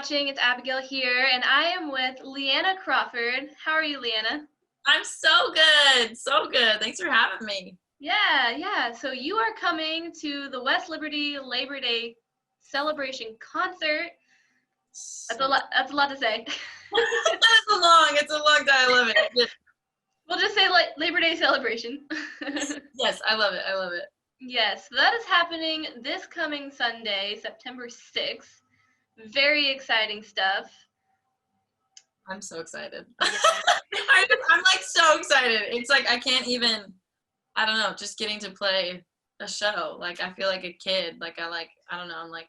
watching. It's Abigail here, and I am with Leanna Crawford. How are you, Leanna? I'm so good. So good. Thanks for having me. Yeah. So you are coming to the West Liberty Labor Day celebration concert. That's a lot. That's a lot to say. It's a long time. I love it. We'll just say Labor Day celebration. Yes, I love it. I love it. Yes, so that is happening this coming Sunday, September 6th. Very exciting stuff. I'm so excited. I'm like so excited. It's like I can't even, I don't know, just getting to play a show. Like I feel like a kid. I don't know, I'm like,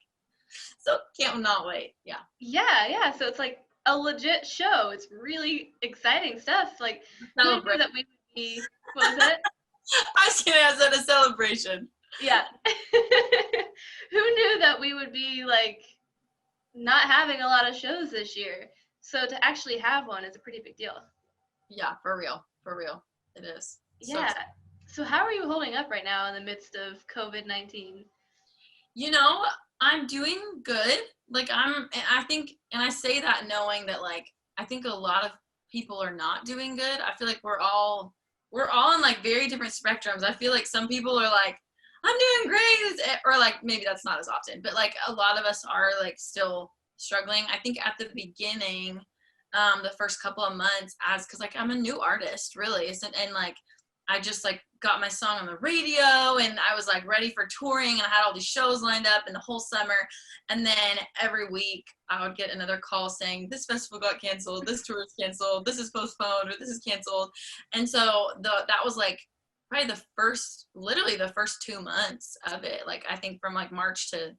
so can't not wait. Yeah. Yeah. So it's like a legit show. It's really exciting stuff. Like, who knew that we would be, what was it? I was kidding, I said a celebration. Yeah. Who knew that we would be like not having a lot of shows this year? So to actually have one is a pretty big deal. Yeah, for real. It is. Yeah. So how are you holding up right now in the midst of COVID-19? You know, I'm doing good. Like I think, and I say that knowing that like, I think a lot of people are not doing good. I feel like we're all in like very different spectrums. I feel like some people are like, I'm doing great, or like maybe that's not as often, but like a lot of us are like still struggling. I think at the beginning, the first couple of months, because like I'm a new artist, really, and like I just like got my song on the radio, and I was like ready for touring, and I had all these shows lined up in the whole summer, and then every week I would get another call saying this festival got canceled, this tour is canceled, this is postponed, or this is canceled, and so that was like probably literally the first 2 months of it. Like I think from like March to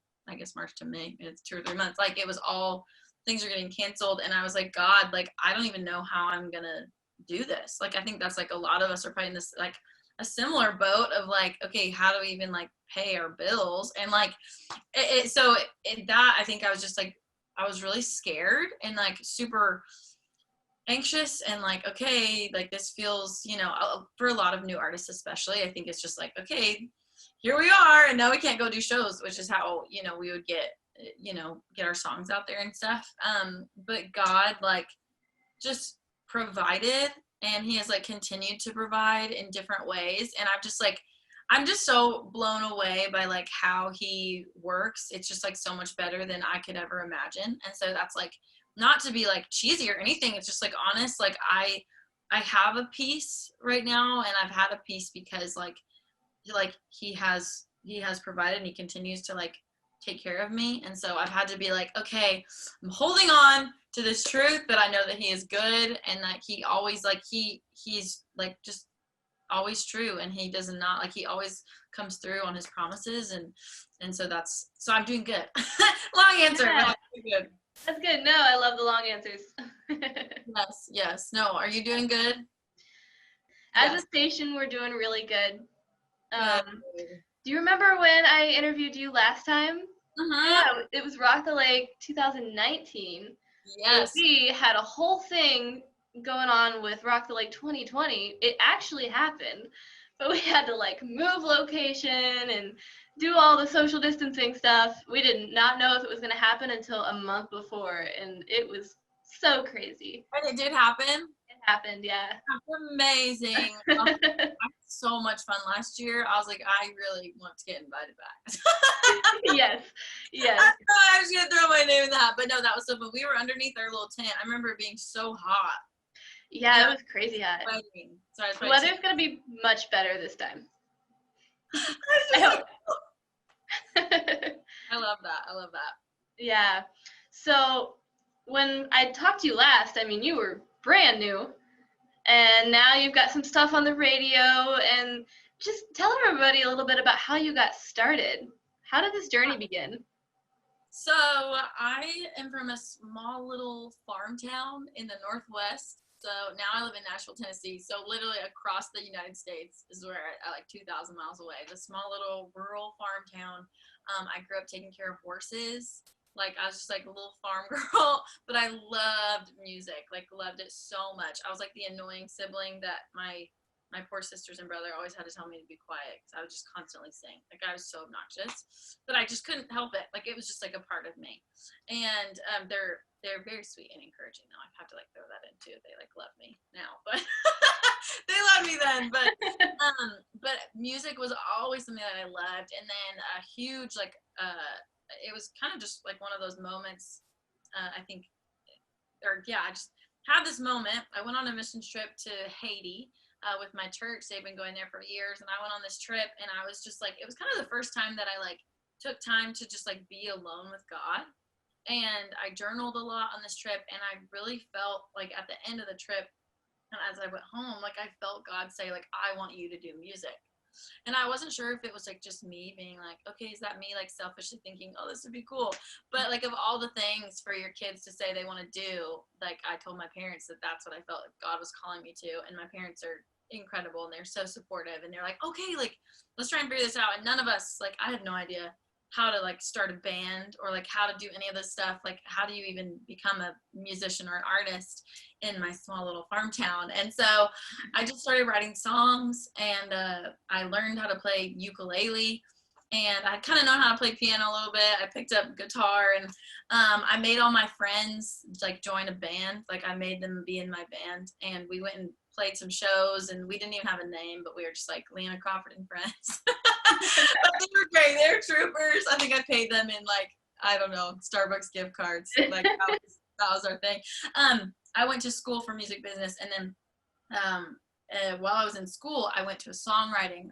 May, it's 2 or 3 months. Like it was all things are getting canceled, and I was like, God, like I don't even know how I'm gonna do this. Like I think that's like a lot of us are probably in this like a similar boat of like, okay, how do we even like pay our bills? And like that I think I was just like, I was really scared and like super anxious, and like, okay, like this feels, for a lot of new artists especially, I think it's just like, okay, here we are, and now we can't go do shows, which is how we would get our songs out there and stuff. But God like just provided, and he has like continued to provide in different ways, and I'm just so blown away by like how he works. It's just like so much better than I could ever imagine. And so that's like not to be like cheesy or anything, it's just like honest. Like I have a peace right now, and I've had a peace because like he has provided, and he continues to like take care of me. And so I've had to be like, okay, I'm holding on to this truth that I know that he is good, and that he always like he's like just always true, and he does not like, he always comes through on his promises, and so I'm doing good. Long answer. Yeah. But I'm doing good. That's good. No, I love the long answers. Yes. No, are you doing good? As a station, we're doing really good. Do you remember when I interviewed you last time? Yeah, it was Rock the Lake 2019. Yes. So we had a whole thing going on with Rock the Lake 2020. It actually happened, but we had to like move location and do all the social distancing stuff. We did not know if it was going to happen until a month before, and it was so crazy. And it did happen? It happened, yeah. That's amazing. I had so much fun last year. I was like, I really want to get invited back. Yes. I was going to throw my name in the hat, but no, that was so fun. We were underneath our little tent. I remember it being so hot. Yeah, it was crazy hot. The weather's going to be much better this time. I hope. I love that. Yeah. So when I talked to you last, I mean, you were brand new, and now you've got some stuff on the radio, and just tell everybody a little bit about how you got started. How did this journey begin? So I am from a small little farm town in the Northwest. So now I live in Nashville, Tennessee. So literally across the United States is where I like 2,000 miles away. The small little rural farm town. I grew up taking care of horses. Like I was just like a little farm girl, but I loved music, like loved it so much. I was like the annoying sibling that my my poor sisters and brother always had to tell me to be quiet because I would just constantly sing. Like I was so obnoxious, but I just couldn't help it. Like it was just like a part of me. And they're very sweet and encouraging though. I have to like throw that in too. They like love me now, but they loved me then. But music was always something that I loved. And then a huge like it was kind of just like one of those moments. I think, I just had this moment. I went on a mission trip to Haiti with my church. They've been going there for years, and I went on this trip, and I was just like, it was kind of the first time that I like took time to just like be alone with God. And I journaled a lot on this trip, and I really felt like at the end of the trip, and as I went home, like I felt God say like, I want you to do music. And I wasn't sure if it was like just me being like, okay, is that me like selfishly thinking, oh, this would be cool? But like of all the things for your kids to say they want to do, like I told my parents that that's what I felt like God was calling me to. And my parents are incredible and they're so supportive. And they're like, okay, like let's try and figure this out. And none of us, like I had no idea how to like start a band or like how to do any of this stuff. Like how do you even become a musician or an artist in my small little farm town? And so I just started writing songs, and I learned how to play ukulele, and I kind of know how to play piano a little bit. I picked up guitar, and I made all my friends like join a band. Like I made them be in my band, and we went and played some shows, and we didn't even have a name, but we were just like Leanna Crawford and friends. But they were great. They were troopers. I think I paid them in like, I don't know, Starbucks gift cards. Like that was our thing. I went to school for music business, and then while I was in school, I went to a songwriting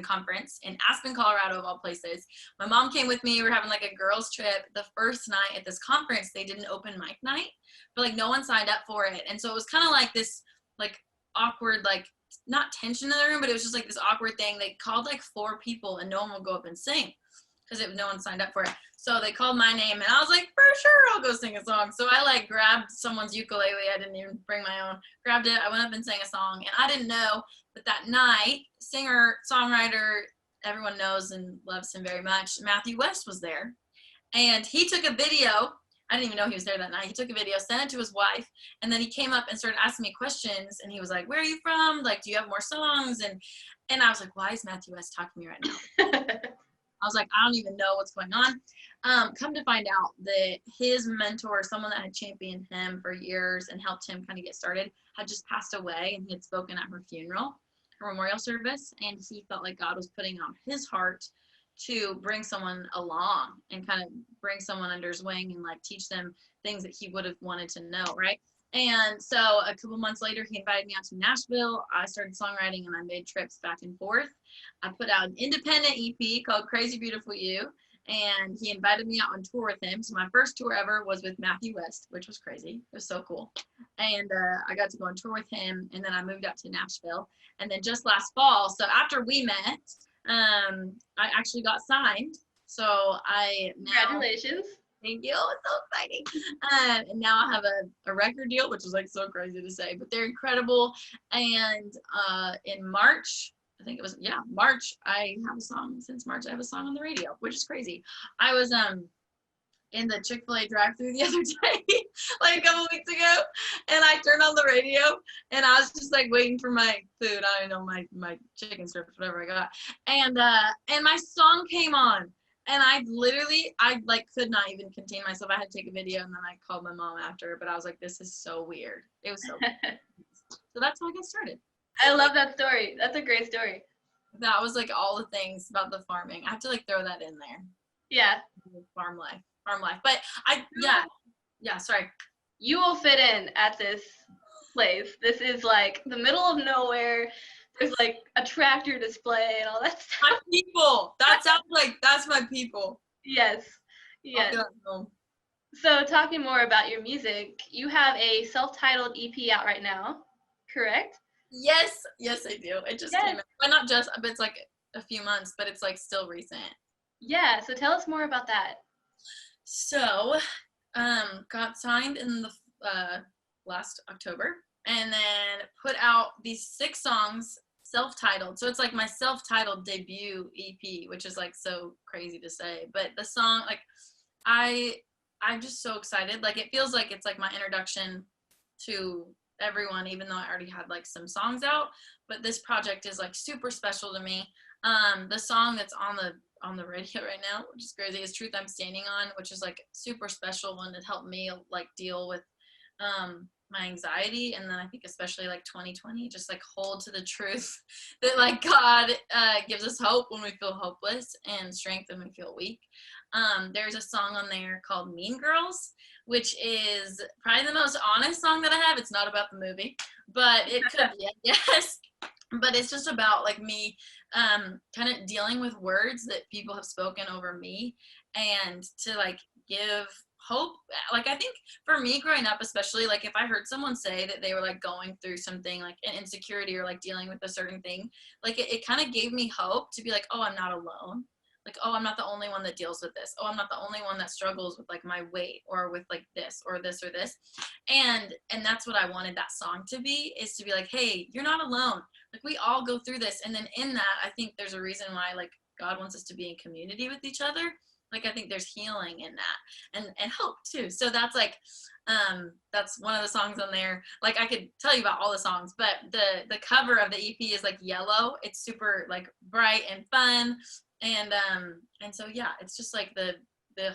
conference in Aspen, Colorado, of all places. My mom came with me. We were having like a girls trip. The first night at this conference, they did an open mic night, but like no one signed up for it. And so it was kind of like this like awkward, like not tension in the room, but it was just like this awkward thing. They called like 4 people and no one would go up and sing because no one signed up for it. So they called my name, and I was like, for sure, I'll go sing a song. So I like grabbed someone's ukulele. I didn't even bring my own. Grabbed it. I went up and sang a song, and I didn't know that that night, singer, songwriter, everyone knows and loves him very much, Matthew West was there, and he took a video. I didn't even know he was there that night. He took a video, sent it to his wife, and then he came up and started asking me questions, and he was like, where are you from? Like, do you have more songs? And I was like, why is Matthew West talking to me right now? I was like, I don't even know what's going on. Come to find out that his mentor, someone that had championed him for years and helped him kind of get started, had just passed away, and he had spoken at her funeral, her memorial service, and he felt like God was putting on his heart to bring someone along and kind of bring someone under his wing and like teach them things that he would have wanted to know, right? And so a couple months later, he invited me out to Nashville. I started songwriting, and I made trips back and forth. I put out an independent EP called Crazy Beautiful You, and he invited me out on tour with him. So my first tour ever was with Matthew West, which was crazy. It was so cool. And I got to go on tour with him, and then I moved out to Nashville. And then just last fall, so after we met, I actually got signed. So Congratulations. Thank you. It's so exciting. And now I have a record deal, which is like so crazy to say, but they're incredible. And in March, I think it was, March, I have a song. Since March, I have a song on the radio, which is crazy. I was in the Chick-fil-A drive-thru the other day, like a couple weeks ago, and I turned on the radio, and I was just like waiting for my food. I don't know, my chicken strips, whatever I got, and my song came on, and I like could not even contain myself. I had to take a video, and then I called my mom after, but I was like, this is so weird. It was so weird. So that's how I got started. I love that story. That's a great story. That was like all the things about the farming. I have to like throw that in there. Yeah. Farm life. But sorry. You will fit in at this place. This is like the middle of nowhere. There's like a tractor display and all that stuff. My people. That sounds like that's my people. Yes. So talking more about your music, you have a self-titled EP out right now, correct? Yes, I do. It just came out. Well, not just, but it's like a few months, but it's like still recent. Yeah, so tell us more about that. So, got signed in the last October, and then put out these 6 songs, self-titled. So it's like my self-titled debut EP, which is like so crazy to say. But the song, like, I'm just so excited. Like, it feels like it's like my introduction to everyone, even though I already had like some songs out. but this project is like super special to me. The song that's on the radio right now, which is crazy, is Truth I'm Standing On, which is like super special one that helped me like deal with my anxiety. And then I think especially like 2020, just like hold to the truth that like God gives us hope when we feel hopeless and strength when we feel weak. There's a song on there called Mean Girls, which is probably the most honest song that I have. It's not about the movie, but it could be, yes. But it's just about like me kind of dealing with words that people have spoken over me, and to like give hope. Like I think for me growing up, especially, like if I heard someone say that they were like going through something like an insecurity or like dealing with a certain thing, like it kind of gave me hope to be like, oh, I'm not alone. Like, oh, I'm not the only one that deals with this. Oh, I'm not the only one that struggles with like my weight or with like this or this or this. And that's what I wanted that song to be, is to be like, hey, you're not alone. Like we all go through this. And then in that, I think there's a reason why like God wants us to be in community with each other. Like I think there's healing in that, and hope too. So that's like that's one of the songs on there. Like I could tell you about all the songs, but the cover of the EP is like yellow. It's super like bright and fun. And so yeah, it's just like the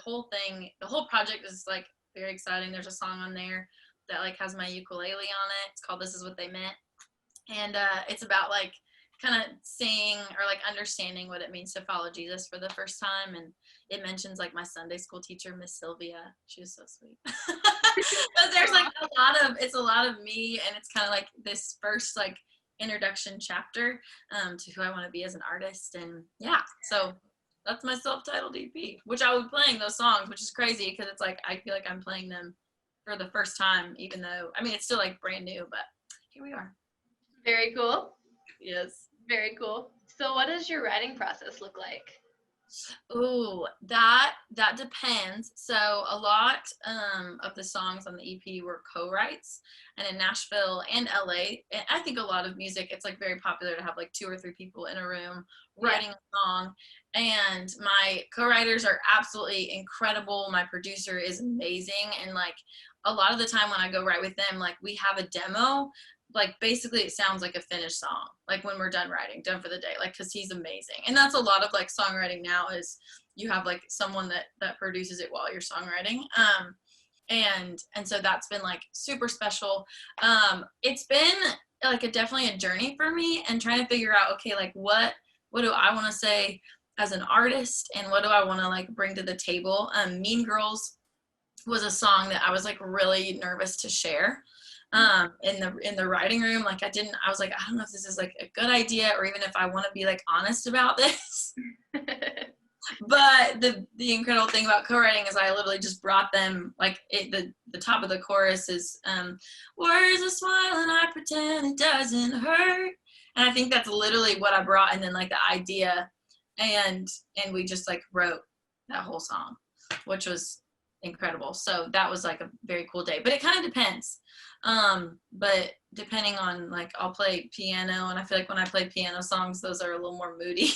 whole thing, the whole project is like very exciting. There's a song on there that like has my ukulele on it. It's called This Is What They Meant. And it's about like kind of seeing or like understanding what it means to follow Jesus for the first time. And it mentions like my Sunday school teacher, Miss Sylvia. She was so sweet. But there's like it's a lot of me, and it's kind of like this first like introduction chapter to who I want to be as an artist. And yeah, so that's my self-titled EP, which I will be playing those songs, which is crazy because it's like I feel like I'm playing them for the first time, even though I mean it's still like brand new, but here we are. Very cool. Yes. Very cool. So what does your writing process look like? Oh, that depends. So a lot of the songs on the EP were co-writes, and in Nashville and LA, and I think a lot of music, it's like very popular to have like 2 or 3 people in a room writing a song. And my co-writers are absolutely incredible. My producer is amazing, and like a lot of the time when I go write with them, like we have a demo. Like basically it sounds like a finished song, like when we're done writing, done for the day, like because he's amazing. And that's a lot of like songwriting now, is you have like someone that produces it while you're songwriting. And so that's been like super special. It's been like definitely a journey for me, and trying to figure out, okay, like what do I want to say as an artist, and what do I want to like bring to the table. Mean Girls was a song that I was like really nervous to share in the writing room. Like I was like, I don't know if this is like a good idea, or even if I want to be like honest about this. But the incredible thing about co-writing is I literally just brought them like the top of the chorus is words a smile and I pretend it doesn't hurt. And I think that's literally what I brought, and then like the idea, and we just like wrote that whole song, which was incredible. So that was like a very cool day, but it kind of depends. But depending on like, I'll play piano, and I feel like when I play piano songs, those are a little more moody.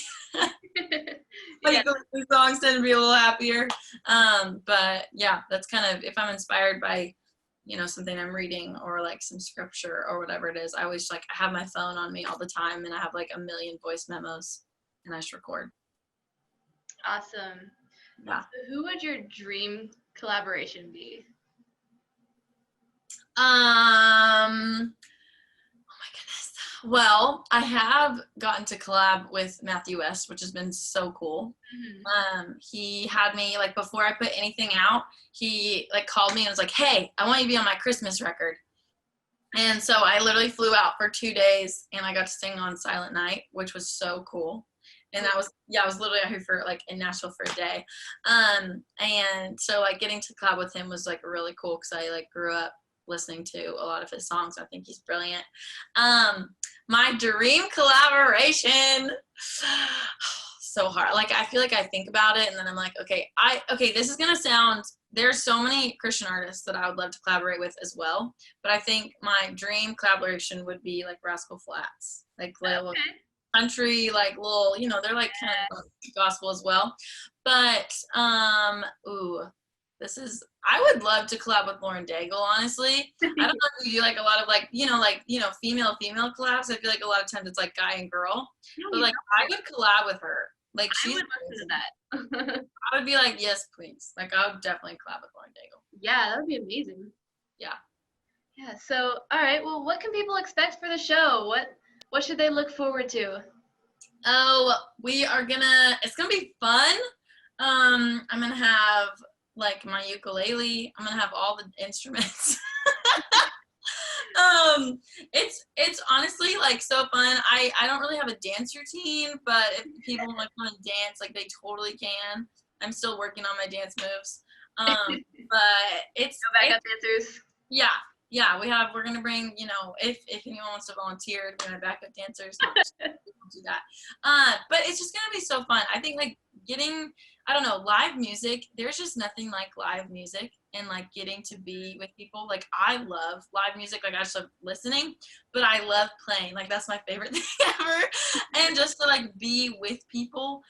Like the songs tend to be a little happier. But yeah, that's kind of, if I'm inspired by, something I'm reading or like some scripture or whatever it is, I always like, I have my phone on me all the time, and I have like a million voice memos, and I just record. Awesome. Yeah. So who would your dream collaboration be? Oh my goodness. Well, I have gotten to collab with Matthew West, which has been so cool. Mm-hmm. He had me like, before I put anything out, he like called me and was like, hey, I want you to be on my Christmas record. And so I literally flew out for 2 days, and I got to sing on Silent Night, which was so cool. And I was literally out here for like in Nashville for a day. And so like getting to collab with him was like really cool, because I like grew up listening to a lot of his songs. I think he's brilliant. My dream collaboration, so hard. Like I feel like I think about it, and then I'm like, okay, this is gonna sound, there's so many Christian artists that I would love to collaborate with as well, but I think my dream collaboration would be like Rascal Flatts, like little country, like little, they're like kind of gospel as well. But I would love to collab with Lauren Daigle, honestly. I don't know if you do like a lot of like, female collabs. I feel like a lot of times it's like guy and girl. But like I would collab with her. Like I would listen to that. I would be like, yes, please. Like I would definitely collab with Lauren Daigle. Yeah, that would be amazing. Yeah. Yeah. So, all right. Well, what can people expect for the show? What should they look forward to? Oh, it's gonna be fun. I'm gonna have like my ukulele. I'm gonna have all the instruments. It's honestly like so fun. I don't really have a dance routine, but if people like want to dance, like they totally can. I'm still working on my dance moves. But it's backup dancers. Yeah, we're gonna bring, if anyone wants to volunteer to be my backup dancers, we'll do that. But it's just gonna be so fun. I think like getting, I don't know, live music, there's just nothing like live music and like getting to be with people. Like I love live music, like I just love listening, but I love playing. Like that's my favorite thing ever. And just to like be with people,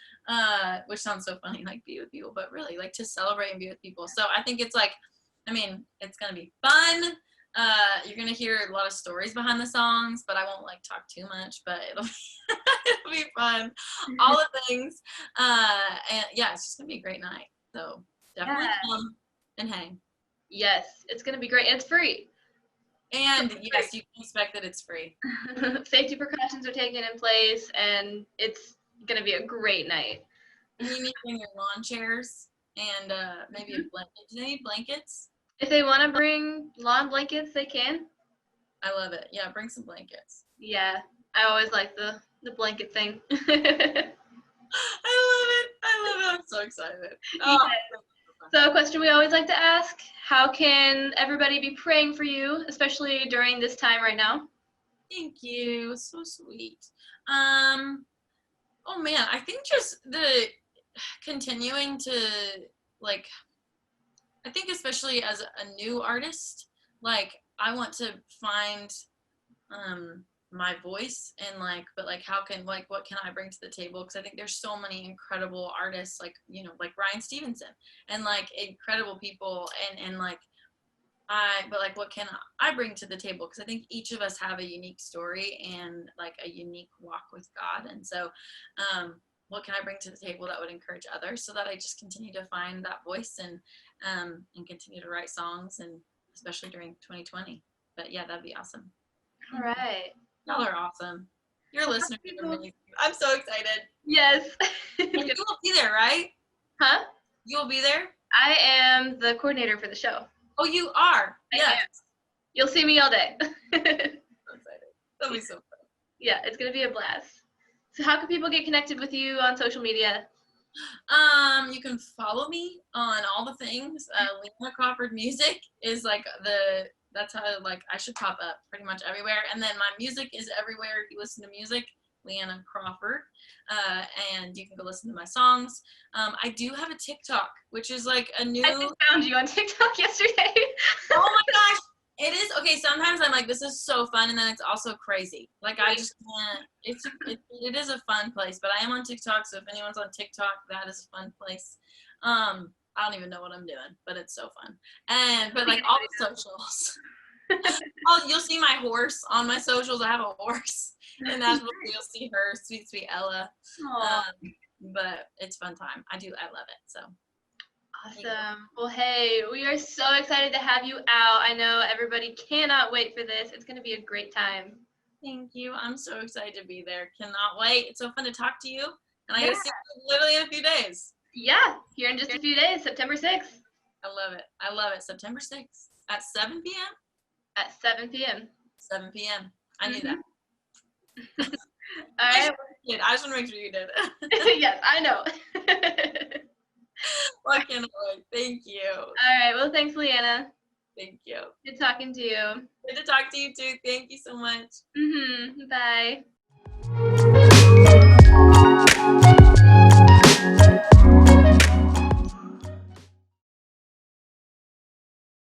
which sounds so funny, like be with people, but really like to celebrate and be with people. So I think it's like, it's gonna be fun. You're gonna hear a lot of stories behind the songs, but I won't like talk too much, but it'll be fun. All the things. And yeah, it's just gonna be a great night. So definitely come and hang. Yes, it's gonna be great. It's free. And yes, you can expect that it's free. Safety precautions are taken in place, and it's gonna be a great night. And you need to bring your lawn chairs and maybe a blanket. Do they need blankets? If they want to bring lawn blankets, they can. I love it. Yeah, bring some blankets. Yeah, I always like the blanket thing. I love it. I'm so excited. Oh. Yeah. So a question we always like to ask, how can everybody be praying for you, especially during this time right now? Thank you. So sweet. Oh man, I think just the continuing to like, I think especially as a new artist, like I want to find my voice and like, but like what can I bring to the table? Because I think there's so many incredible artists, like like Ryan Stevenson and like incredible people and like but like what can I bring to the table? Because I think each of us have a unique story and like a unique walk with God, and so what can I bring to the table that would encourage others, so that I just continue to find that voice and continue to write songs, and especially during 2020. But yeah, that'd be awesome. All right. Y'all are awesome. Your listeners are amazing. I'm so excited. Yes. And you will be there, right? Huh? You will be there? I am the coordinator for the show. Oh, you are? Yes. You'll see me all day. I'm so excited. That'll be so fun. Yeah, it's going to be a blast. So how can people get connected with you on social media? You can follow me on all the things. Leanna Crawford Music is like that's how like I should pop up pretty much everywhere. And then my music is everywhere. If you listen to music, Leanna Crawford. And you can go listen to my songs. I do have a TikTok, which is like a new. I just found you on TikTok yesterday. Oh my gosh. It is okay. Sometimes I'm like, this is so fun, and then it's also crazy. Like I just can't. It is a fun place, but I am on TikTok. So if anyone's on TikTok, that is a fun place. I don't even know what I'm doing, but it's so fun. But like all the socials. You'll see my horse on my socials. I have a horse, and that's where you'll see her, sweet Ella. But it's fun time. I love it. So. Awesome. Well, hey, we are so excited to have you out. I know everybody cannot wait for this. It's going to be a great time. Thank you. I'm so excited to be there. Cannot wait. It's so fun to talk to you. And I get to see you literally in a few days. Yeah, here in just a few days, September 6th. I love it. September 6th at 7 p.m.? At 7 p.m. 7 p.m. I knew that. All right. I just want to make sure you did. Yes, I know. Well, I can't wait. Thank you. All right. Well, thanks, Leanna. Thank you. Good talking to you. Good to talk to you too. Thank you so much. Bye.